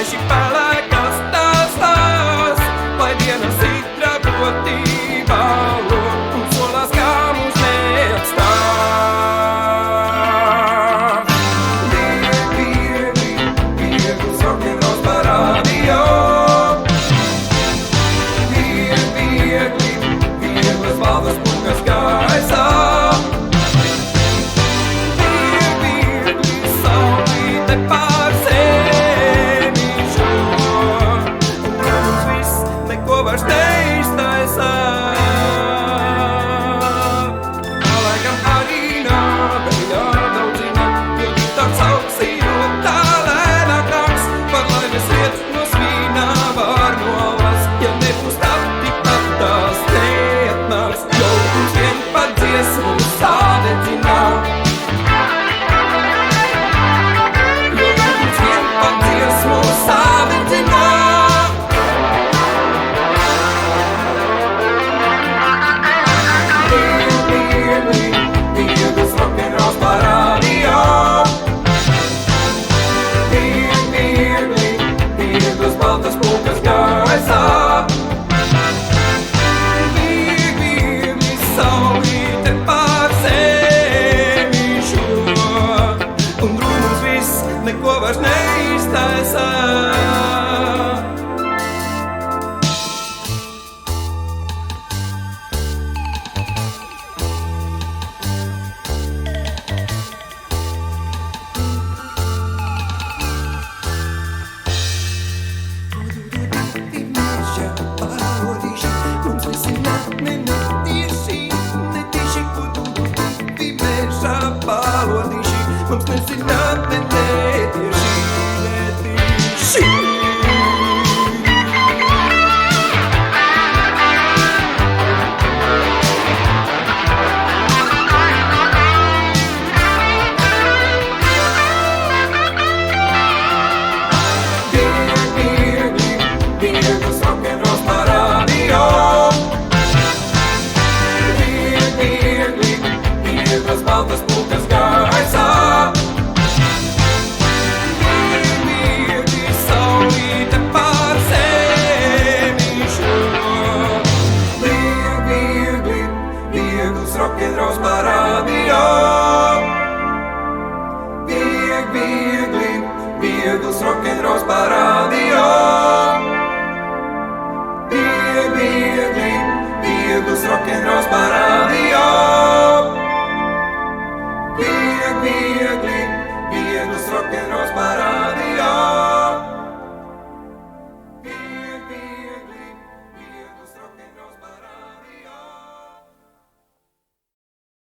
Tieši pelēkas tās, lai dienas it dragotībā un solās, kā mūs neatstās. Viegli, viegls rokenrols par radio. Viegli, vieglas balvas pulkas gaisā. Neko vairs neiztaisā. Mums nezināt, netieši. Viegls rokenrols par radio. Viegli, vieglas baltas pulkas gaisā. Rokenrols par radio. Viegli, viegls rokenrols par radio. Viegli, viegls rokenrols par radio. Viegli, viegls rokenrols par radio.